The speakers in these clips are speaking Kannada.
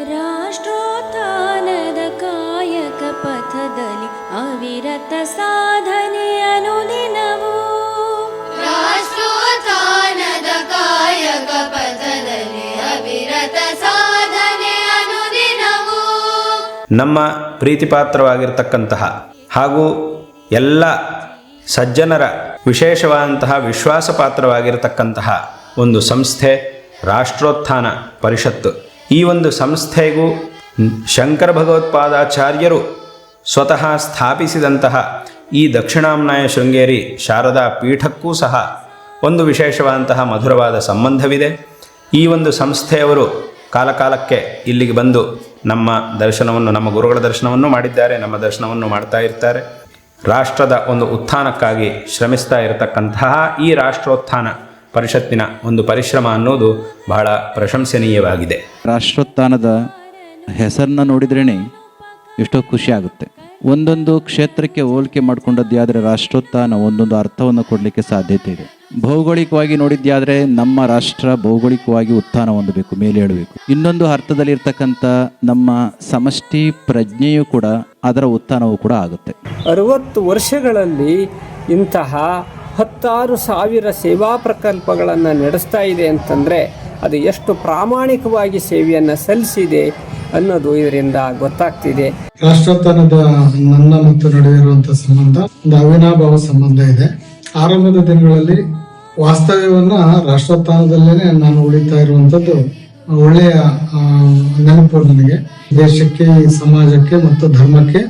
ರಾಷ್ಟ್ರೋತ್ಥಾನದ ಕಾಯಕ ಪಥದಲ್ಲಿ ಅವಿರತ ಸಾಧನೆ ಅನುದಿನವೂ. ರಾಷ್ಟ್ರೋತ್ಥಾನದ ಕಾಯಕ ಪಥದಲ್ಲಿ ಅವಿರತ ಸಾಧನೆ ಅನುದಿನವೂ. ನಮ್ಮ ಪ್ರೀತಿಪಾತ್ರವಾಗಿರ್ತಕ್ಕಂತಹ ಹಾಗೂ ಎಲ್ಲ ಸಜ್ಜನರ ವಿಶೇಷವಾದಂತಹ ವಿಶ್ವಾಸ ಪಾತ್ರವಾಗಿರತಕ್ಕಂತಹ ಒಂದು ಸಂಸ್ಥೆ ರಾಷ್ಟ್ರೋತ್ಥಾನ ಪರಿಷತ್ತು. ಈ ಒಂದು ಸಂಸ್ಥೆಗೂ ಶಂಕರ ಭಗವತ್ಪಾದಾಚಾರ್ಯರು ಸ್ವತಃ ಸ್ಥಾಪಿಸಿದಂತಹ ಈ ದಕ್ಷಿಣಾಮ್ನಾಯ ಶೃಂಗೇರಿ ಶಾರದಾ ಪೀಠಕ್ಕೂ ಸಹ ಒಂದು ವಿಶೇಷವಾದಂತಹ ಮಧುರವಾದ ಸಂಬಂಧವಿದೆ. ಈ ಒಂದು ಸಂಸ್ಥೆಯವರು ಕಾಲಕಾಲಕ್ಕೆ ಇಲ್ಲಿಗೆ ಬಂದು ನಮ್ಮ ದರ್ಶನವನ್ನು, ನಮ್ಮ ಗುರುಗಳ ದರ್ಶನವನ್ನು ಮಾಡಿದ್ದಾರೆ, ನಮ್ಮ ದರ್ಶನವನ್ನು ಮಾಡ್ತಾ ಇರ್ತಾರೆ. ರಾಷ್ಟ್ರದ ಒಂದು ಉತ್ಥಾನಕ್ಕಾಗಿ ಶ್ರಮಿಸ್ತಾ ಇರತಕ್ಕಂತಹ ಈ ರಾಷ್ಟ್ರೋತ್ಥಾನ ಪರಿಷತ್ತಿನ ಒಂದು ಪರಿಶ್ರಮ ಅನ್ನೋದು ಬಹಳ ಪ್ರಶಂಸನೀಯವಾಗಿದೆ. ರಾಷ್ಟ್ರೋತ್ಥಾನದ ಹೆಸರನ್ನ ನೋಡಿದ್ರೇ ಎಷ್ಟೋ ಖುಷಿ ಆಗುತ್ತೆ. ಒಂದೊಂದು ಕ್ಷೇತ್ರಕ್ಕೆ ಹೋಲಿಕೆ ಮಾಡಿಕೊಂಡದ್ದೇ ಆದರೆ ರಾಷ್ಟ್ರೋತ್ಥಾನ ಒಂದೊಂದು ಅರ್ಥವನ್ನು ಕೊಡಲಿಕ್ಕೆ ಸಾಧ್ಯತೆ ಇದೆ. ಭೌಗೋಳಿಕವಾಗಿ ನೋಡಿದ್ಯಾದರೆ ನಮ್ಮ ರಾಷ್ಟ್ರ ಭೌಗೋಳಿಕವಾಗಿ ಉತ್ಥಾನ ಹೊಂದಬೇಕು, ಮೇಲೆ ಏಳಬೇಕು. ಇನ್ನೊಂದು ಅರ್ಥದಲ್ಲಿರ್ತಕ್ಕಂಥ ನಮ್ಮ ಸಮಷ್ಟಿ ಪ್ರಜ್ಞೆಯೂ ಕೂಡ ಅದರ ಉತ್ಥಾನವೂ ಕೂಡ ಆಗುತ್ತೆ. 60 ವರ್ಷಗಳಲ್ಲಿ ಇಂತಹ 10,000 ಸೇವಾ ಪ್ರಕಲ್ಪಗಳನ್ನು ನಡೆಸ್ತಾ ಇದೆ ಅಂತಂದರೆ ಅದು ಎಷ್ಟು ಪ್ರಾಮಾಣಿಕವಾಗಿ ಸೇವೆಯನ್ನು ಸಲ್ಲಿಸಿದೆ ಅನ್ನೋದು ಇದರಿಂದ ಗೊತ್ತಾಗ್ತಿದೆ. ರಾಷ್ಟ್ರೋತ್ಥಾನದ ನನ್ನ ಮತ್ತು ನಡುವೆ ಇರುವಂತಹ ಸಂಬಂಧ ಒಂದು ಅವಿನಾಭಾವ ಸಂಬಂಧ ಇದೆ. ಆರಂಭದ ದಿನಗಳಲ್ಲಿ ವಾಸ್ತವ್ಯವನ್ನ ರಾಷ್ಟ್ರೋತ್ಥಾನದಲ್ಲೇನೆ ನಾನು ಉಳಿತಾ ಇರುವಂತದ್ದು ಒಳ್ಳೆಯ ನೆನಪು ನನಗೆ. ದೇಶಕ್ಕೆ, ಸಮಾಜಕ್ಕೆ ಮತ್ತು ಧರ್ಮಕ್ಕೆ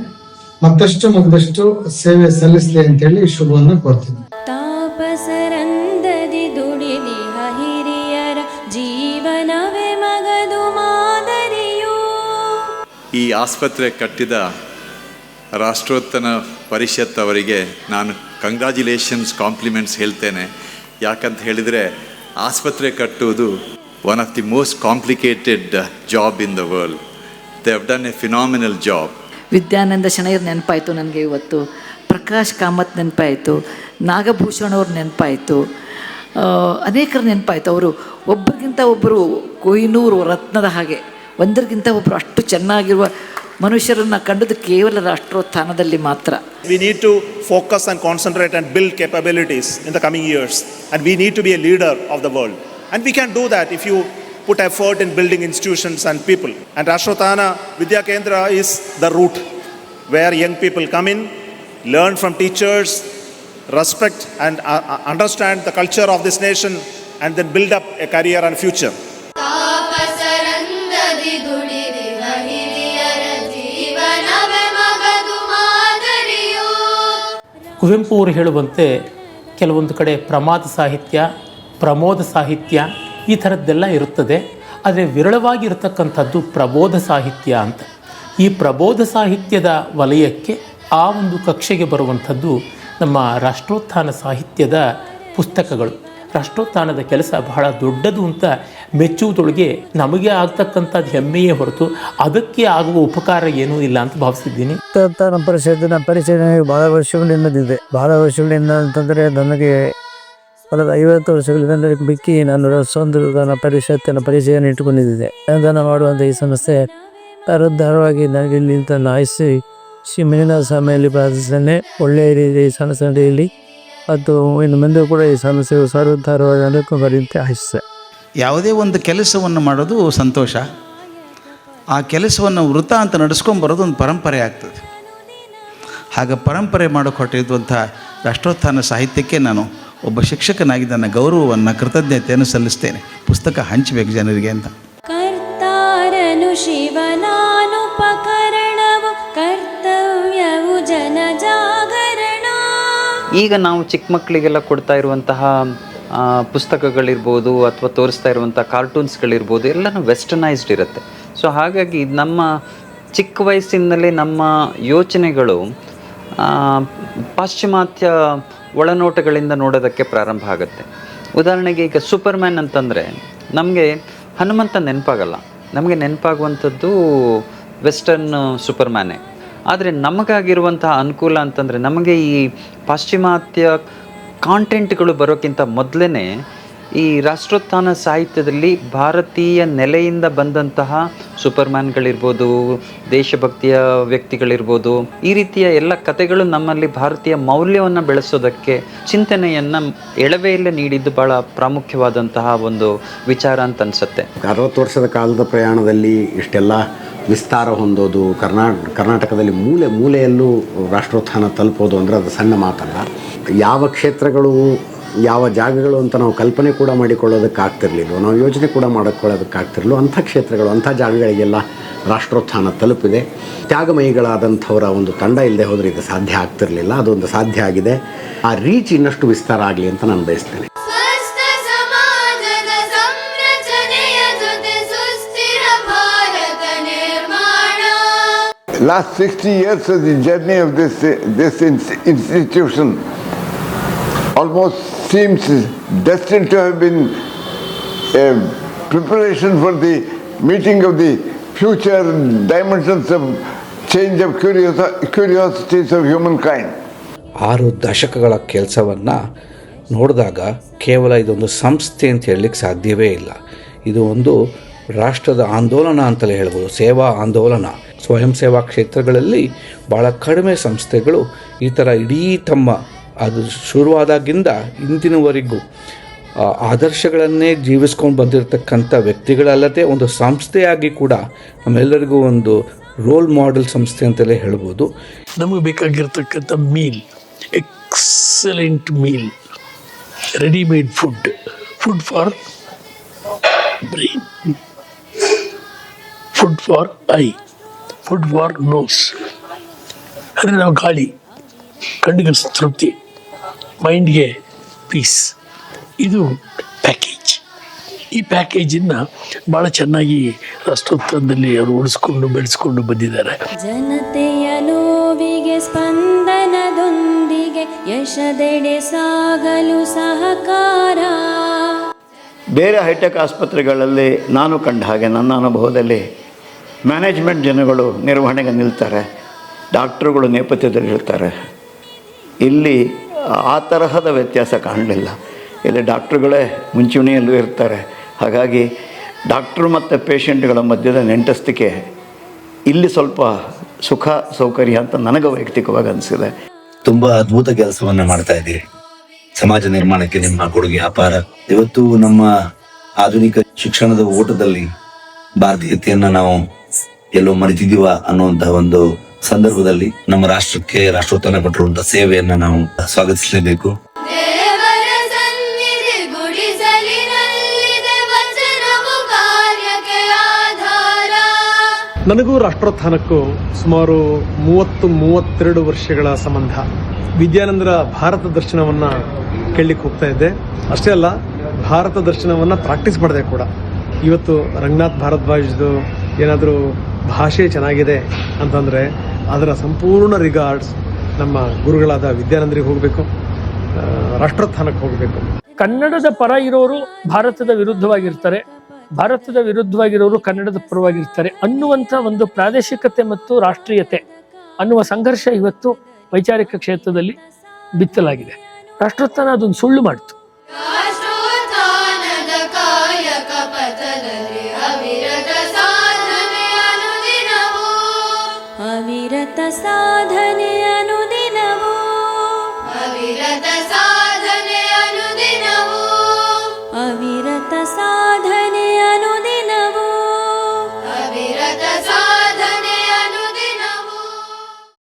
ಮತ್ತಷ್ಟು ಸೇವೆ ಸಲ್ಲಿಸಲಿ ಅಂತೇಳಿ ಶುಭವನ್ನ ಕೋರ್ತೀನಿ. ತಾಪಸರಂದದಿ ದುಡಿಲಿಹ ಹಿರಿಯರ ಜೀವನವೇ ಮಗದು ಮಾದರಿಯು. ಈ ಆಸ್ಪತ್ರೆ ಕಟ್ಟಿದ ರಾಷ್ಟ್ರೋತ್ಥಾನ ಪರಿಷತ್ ಅವರಿಗೆ ನಾನು ಕಂಗ್ರ್ಯಾಚುಲೇಷನ್ಸ್, ಕಾಂಪ್ಲಿಮೆಂಟ್ಸ್ ಹೇಳ್ತೇನೆ. ಯಾಕಂತ ಹೇಳಿದರೆ ಆಸ್ಪತ್ರೆ ಕಟ್ಟುವುದು one of the most complicated job in the world. They have done a phenomenal job. Vidyananda ಶಣೈರ್ ನೆನಪಾಯಿತು ನನಗೆ ಇವತ್ತು, ಪ್ರಕಾಶ್ ಕಾಮತ್ ನೆನಪಾಯಿತು, ನಾಗಭೂಷಣ್ ಅವ್ರ ನೆನಪಾಯಿತು, ಅನೇಕರು ನೆನಪಾಯಿತು. ಅವರು ಒಬ್ಬರಿಗಿಂತ ಒಬ್ಬರು ಕೊಹಿನೂರು ರತ್ನದ ಹಾಗೆ, ಒಂದರಿಗಿಂತ ಒಬ್ಬರು ಅಷ್ಟು ಚೆನ್ನಾಗಿರುವ ಮನುಷ್ಯರನ್ನು ಕಂಡದ್ದು ಕೇವಲ ರಾಷ್ಟ್ರೋತ್ಥಾನದಲ್ಲಿ ಮಾತ್ರ. We need to focus and concentrate and build capabilities in the coming years, and we need to be a leader of the world, and we can do that if you put effort in building institutions and people. And Rashtrothana Vidya Kendra is the route where young people come in, learn from teachers, respect and understand the culture of this nation, and then build up a career and future. Kuvempu ಅವರು ಹೇಳುವಂತೆ ಕೆಲವೊಂದು ಕಡೆ ಪ್ರಮಾದ ಸಾಹಿತ್ಯ, ಪ್ರಮೋದ ಸಾಹಿತ್ಯ ಈ ಥರದ್ದೆಲ್ಲ ಇರುತ್ತದೆ. ಆದರೆ ವಿರಳವಾಗಿ ಇರತಕ್ಕಂಥದ್ದು ಪ್ರಬೋಧ ಸಾಹಿತ್ಯ ಅಂತ. ಈ ಪ್ರಬೋಧ ಸಾಹಿತ್ಯದ ವಲಯಕ್ಕೆ ಆ ಒಂದು ಕಕ್ಷೆಗೆ ಬರುವಂಥದ್ದು ನಮ್ಮ ರಾಷ್ಟ್ರೋತ್ಥಾನ ಸಾಹಿತ್ಯದ ಪುಸ್ತಕಗಳು. ರಾಷ್ಟ್ರೋತ್ಥಾನದ ಕೆಲಸ ಬಹಳ ದೊಡ್ಡದು ಅಂತ ಮೆಚ್ಚುವುದೊಳಗೆ ನಮಗೆ ಆಗ್ತಕ್ಕಂಥದ್ದು ಹೆಮ್ಮೆಯೇ ಹೊರತು ಅದಕ್ಕೆ ಆಗುವ ಉಪಕಾರ ಏನೂ ಇಲ್ಲ ಅಂತ ಭಾವಿಸಿದ್ದೀನಿ. ರಾಷ್ಟ್ರೋತ್ಥಾನ ಪರಿಷತ್ತಿನ ಪರಿಚಯ ನನಗೆ ಬಹಳ ವರ್ಷಗಳಿಂದಿದೆ. ಬಹಳ ವರ್ಷಗಳಿಂದ ಅಂತಂದರೆ ನನಗೆ 50 ವರ್ಷಗಳಿಂದ ಬಿಕ್ಕಿ ನಾನು ರಾಷ್ಟ್ರೋತ್ಥಾನ ಪರಿಷತ್ತಿನ ಪರಿಚಯವನ್ನು ಇಟ್ಟುಕೊಂಡಿದ್ದೆ. ಅನುದಾನ ಮಾಡುವಂಥ ಈ ಸಮಸ್ಯೆ ತರೋದ್ಧಾರವಾಗಿ ನನಗೆ ಇಲ್ಲಿಂದ ನಾಯಿಸಿ ಶ್ರೀ ಮಂಜುನಾಥ ಸ್ವಾಮಿಯಲ್ಲಿ ಪ್ರಾರ್ಥಿಸ್ತೇನೆ. ಒಳ್ಳೆಯ ರೀತಿ ಈ ಸಮಸ್ಯೆ ನಡೆಯಲಿ ಮತ್ತು ಇನ್ನು ಮುಂದೆ ಕೂಡ ಈ ಸಮಸ್ಯೆಯು ಸರ್ವೋದ್ಧಾರವಾಗಿ ಅನುಕೂಲತೆ ಆಶಿಸ್ತೇನೆ. ಯಾವುದೇ ಒಂದು ಕೆಲಸವನ್ನು ಮಾಡೋದು ಸಂತೋಷ. ಆ ಕೆಲಸವನ್ನು ವೃತ್ತ ಅಂತ ನಡೆಸ್ಕೊಂಬರೋದು ಒಂದು ಪರಂಪರೆ ಆಗ್ತದೆ. ಹಾಗೆ ಪರಂಪರೆ ಮಾಡೋಕ್ಕೆ ಹೊರಟಿರುವಂಥ ರಾಷ್ಟ್ರೋತ್ಥಾನ ಸಾಹಿತ್ಯಕ್ಕೆ ನಾನು ಒಬ್ಬ ಶಿಕ್ಷಕನಾಗಿ ನನ್ನ ಗೌರವವನ್ನು, ಕೃತಜ್ಞತೆಯನ್ನು ಸಲ್ಲಿಸ್ತೇನೆ. ಪುಸ್ತಕ ಹಂಚಬೇಕು ಜನರಿಗೆ ಅಂತ. ಕರ್ತಾರನು ಶಿವನಾನುಪಕರಣವು ಕರ್ತವ್ಯವು ಜನ ಜಾಗರಣ. ಈಗ ನಾವು ಚಿಕ್ಕ ಮಕ್ಕಳಿಗೆಲ್ಲ ಕೊಡ್ತಾ ಇರುವಂತಹ ಪುಸ್ತಕಗಳಿರ್ಬೋದು ಅಥವಾ ತೋರಿಸ್ತಾ ಇರುವಂಥ ಕಾರ್ಟೂನ್ಸ್ಗಳಿರ್ಬೋದು ಎಲ್ಲನೂ ವೆಸ್ಟರ್ನೈಸ್ಡ್ ಇರುತ್ತೆ. ಸೊ ಹಾಗಾಗಿ ನಮ್ಮ ಚಿಕ್ಕ ವಯಸ್ಸಿನಲ್ಲೇ ನಮ್ಮ ಯೋಚನೆಗಳು ಪಾಶ್ಚಿಮಾತ್ಯ ಒಳನೋಟಗಳಿಂದ ನೋಡೋದಕ್ಕೆ ಪ್ರಾರಂಭ ಆಗುತ್ತೆ. ಉದಾಹರಣೆಗೆ ಈಗ ಸೂಪರ್ಮ್ಯಾನ್ ಅಂತಂದರೆ ನಮಗೆ ಹನುಮಂತ ನೆನಪಾಗಲ್ಲ, ನಮಗೆ ನೆನಪಾಗುವಂಥದ್ದು ವೆಸ್ಟರ್ನ್ ಸೂಪರ್ಮ್ಯಾನೇ. ಆದರೆ ನಮಗಾಗಿರುವಂತಹ ಅನುಕೂಲ ಅಂತಂದರೆ ನಮಗೆ ಈ ಪಾಶ್ಚಿಮಾತ್ಯ ಕಾಂಟೆಂಟ್ಗಳು ಬರೋಕ್ಕಿಂತ ಮೊದಲೇ ಈ ರಾಷ್ಟ್ರೋತ್ಥಾನ ಸಾಹಿತ್ಯದಲ್ಲಿ ಭಾರತೀಯ ನೆಲೆಯಿಂದ ಬಂದಂತಹ ಸೂಪರ್ಮ್ಯಾನ್ಗಳಿರ್ಬೋದು, ದೇಶಭಕ್ತಿಯ ವ್ಯಕ್ತಿಗಳಿರ್ಬೋದು, ಈ ರೀತಿಯ ಎಲ್ಲ ಕಥೆಗಳು ನಮ್ಮಲ್ಲಿ ಭಾರತೀಯ ಮೌಲ್ಯವನ್ನು ಬೆಳೆಸೋದಕ್ಕೆ ಚಿಂತನೆಯನ್ನು ಎಳವೆಯಲ್ಲೇ ನೀಡಿದ್ದು ಭಾಳ ಪ್ರಾಮುಖ್ಯವಾದಂತಹ ಒಂದು ವಿಚಾರ ಅಂತ ಅನಿಸುತ್ತೆ. 60 ವರ್ಷದ ಕಾಲದ ಪ್ರಯಾಣದಲ್ಲಿ ಇಷ್ಟೆಲ್ಲ ವಿಸ್ತಾರ ಹೊಂದೋದು, ಕರ್ನಾಟಕದಲ್ಲಿ ಮೂಲೆ ಮೂಲೆಯಲ್ಲೂ ರಾಷ್ಟ್ರೋತ್ಥಾನ ತಲುಪೋದು ಅಂದರೆ ಅದು ಸಣ್ಣ ಮಾತಲ್ಲ. ಯಾವ ಕ್ಷೇತ್ರಗಳು, ಯಾವ ಜಾಗಗಳು ಅಂತ ನಾವು ಕಲ್ಪನೆ ಕೂಡ ಮಾಡಿಕೊಳ್ಳೋದಕ್ಕಾಗ್ತಿರ್ಲಿಲ್ಲ, ನಾವು ಯೋಚನೆ ಕೂಡ ಮಾಡಿಕೊಳ್ಳೋದಕ್ಕಾಗ್ತಿರಲಿಲ್ಲ. ಅಂಥ ಕ್ಷೇತ್ರಗಳು, ಅಂಥ ಜಾಗಗಳಿಗೆಲ್ಲ ರಾಷ್ಟ್ರೋತ್ಥಾನ ತಲುಪಿದೆ. ತ್ಯಾಗಮಯಿಗಳಾದಂಥವರ ಒಂದು ತಂಡ ಇಲ್ಲದೆ ಹೋದರೆ ಇದು ಸಾಧ್ಯ ಆಗ್ತಿರಲಿಲ್ಲ. ಅದೊಂದು ಸಾಧ್ಯ ಆಗಿದೆ. ಆ ರೀಚ್ ಇನ್ನಷ್ಟು ವಿಸ್ತಾರ ಆಗಲಿ ಅಂತ ನಾನು ಬಯಸ್ತೇನೆ. Last 60 years of the journey of this institution almost seems destined to have been a preparation for the meeting of the future dimensions of change of curiosities of humankind. 6 ದಶಕಗಳ ಕೆಲಸವನ್ನು ನೋಡಿದಾಗ ಕೇವಲ ಇದೊಂದು ಸಂಸ್ಥೆ ಅಂತ ಹೇಳಲಿಕ್ಕೆ ಸಾಧ್ಯವೇ ಇಲ್ಲ. ಇದು ಒಂದು ರಾಷ್ಟ್ರದ ಆಂದೋಲನ ಅಂತಲೇ ಹೇಳ್ಬೋದು, ಸೇವಾ ಆಂದೋಲನ. ಸ್ವಯಂ ಸೇವಾ ಕ್ಷೇತ್ರಗಳಲ್ಲಿ ಭಾಳ ಕಡಿಮೆ ಸಂಸ್ಥೆಗಳು ಈ ಥರ ಇಡೀ ತಮ್ಮ ಅದು ಶುರುವಾದಾಗಿಂದ ಇಂದಿನವರೆಗೂ ಆದರ್ಶಗಳನ್ನೇ ಜೀವಿಸ್ಕೊಂಡು ಬಂದಿರತಕ್ಕಂಥ ವ್ಯಕ್ತಿಗಳಲ್ಲದೆ ಒಂದು ಸಂಸ್ಥೆಯಾಗಿ ಕೂಡ ನಮ್ಮೆಲ್ಲರಿಗೂ ಒಂದು ರೋಲ್ ಮಾಡೆಲ್ ಸಂಸ್ಥೆ ಅಂತಲೇ ಹೇಳ್ಬೋದು. ನಮಗೆ ಬೇಕಾಗಿರ್ತಕ್ಕಂಥ meal, excellent meal, readymade food for brain, food for eye, food for nose. ಅಂದರೆ ನಾವು ಗಾಳಿ, ಕಣ್ಣಿಗೆ ತೃಪ್ತಿ, ಮೈಂಡ್ಗೆ ಪೀಸ್. ಇದು ಪ್ಯಾಕೇಜ್. ಈ ಪ್ಯಾಕೇಜನ್ನು ಭಾಳ ಚೆನ್ನಾಗಿ ರಾಷ್ಟ್ರೋತ್ಥಾನದಲ್ಲಿ ಅವರು ಉಳಿಸ್ಕೊಂಡು ಬೆಳೆಸ್ಕೊಂಡು ಬಂದಿದ್ದಾರೆ. ಜನತೆಯ ನೋವಿಗೆ ಸ್ಪಂದನದೊಂದಿಗೆ ಯಶದೆಡೆ ಸಾಗಲು ಸಹಕಾರ. ಬೇರೆ ಹೈಟೆಕ್ ಆಸ್ಪತ್ರೆಗಳಲ್ಲಿ ನಾನು ಕಂಡ ಹಾಗೆ ನನ್ನ ಅನುಭವದಲ್ಲಿ ಮ್ಯಾನೇಜ್ಮೆಂಟ್ ಜನಗಳು ನಿರ್ವಹಣೆಗೆ ನಿಲ್ತಾರೆ, ಡಾಕ್ಟ್ರುಗಳು ನೇಪಥ್ಯದಲ್ಲಿ ಇರ್ತಾರೆ. ಇಲ್ಲಿ ಆ ತರಹದ ವ್ಯತ್ಯಾಸ ಕಾಣಲಿಲ್ಲ. ಇಲ್ಲಿ ಡಾಕ್ಟ್ರುಗಳೇ ಮುಂಚೂಣಿಯಲ್ಲೂ ಇರ್ತಾರೆ. ಹಾಗಾಗಿ ಡಾಕ್ಟ್ರು ಮತ್ತು ಪೇಷಂಟ್ಗಳ ಮಧ್ಯದ ನೆಂಟಸ್ತಿಕೆ ಇಲ್ಲಿ ಸ್ವಲ್ಪ ಸುಖ ಸೌಕರ್ಯ ಅಂತ ನನಗೆ ವೈಯಕ್ತಿಕವಾಗಿ ಅನಿಸಿದೆ. ತುಂಬ ಅದ್ಭುತ ಕೆಲಸವನ್ನು ಮಾಡ್ತಾ ಇದ್ದೀರಿ. ಸಮಾಜ ನಿರ್ಮಾಣಕ್ಕೆ ನಿಮ್ಮ ಕೊಡುಗೆ ಅಪಾರ. ಇವತ್ತು ನಮ್ಮ ಆಧುನಿಕ ಶಿಕ್ಷಣದ ಓಟದಲ್ಲಿ ಭಾರತೀಯತೆಯನ್ನು ನಾವು ಎಲ್ಲೋ ಮರೆತಿದ್ದೀವ ಅನ್ನುವಂತಹ ಒಂದು ಸಂದರ್ಭದಲ್ಲಿ ನಮ್ಮ ರಾಷ್ಟ್ರಕ್ಕೆ ರಾಷ್ಟ್ರೋತ್ಥಾನ ಕೊಟ್ಟಿರುವಂತಹ ಸೇವೆಯನ್ನು ನಾವು ಸ್ವಾಗತಿಸಲೇಬೇಕು. ನನಗೂ ರಾಷ್ಟ್ರೋತ್ಥಾನಕ್ಕೂ ಸುಮಾರು 30-32 ವರ್ಷಗಳ ಸಂಬಂಧ. ವಿದ್ಯಾನಂದರ ಭಾರತ ದರ್ಶನವನ್ನು ಕೇಳಲಿಕ್ಕೆ ಹೋಗ್ತಾ ಇದ್ದೆ. ಅಷ್ಟೇ ಅಲ್ಲ, ಭಾರತ ದರ್ಶನವನ್ನು ಪ್ರಾಕ್ಟೀಸ್ ಮಾಡಿದೆ ಕೂಡ. ಇವತ್ತು ರಂಗನಾಥ್ ಭಾರದ್ವಾಜ್ದು ಏನಾದರೂ ಭಾಷೆ ಚೆನ್ನಾಗಿದೆ ಅಂತಂದರೆ ಅದರ ಸಂಪೂರ್ಣ ರಿಗಾರ್ಡ್ಸ್ ನಮ್ಮ ಗುರುಗಳಾದ ವಿದ್ಯಾನಂದರಿಗೆ ಹೋಗಬೇಕು, ರಾಷ್ಟ್ರೋತ್ಥಾನಕ್ಕೆ ಹೋಗಬೇಕು. ಕನ್ನಡದ ಪರ ಇರೋರು ಭಾರತದ ವಿರುದ್ಧವಾಗಿರ್ತಾರೆ, ಭಾರತದ ವಿರುದ್ಧವಾಗಿರೋರು ಕನ್ನಡದ ಪರವಾಗಿರ್ತಾರೆ ಅನ್ನುವಂಥ ಒಂದು ಪ್ರಾದೇಶಿಕತೆ ಮತ್ತು ರಾಷ್ಟ್ರೀಯತೆ ಅನ್ನುವ ಸಂಘರ್ಷ ಇವತ್ತು ವೈಚಾರಿಕ ಕ್ಷೇತ್ರದಲ್ಲಿ ಬಿತ್ತಲಾಗಿದೆ. ರಾಷ್ಟ್ರೋತ್ಥಾನ ಅದೊಂದು ಸುಳ್ಳು ಮಾಡಿತು.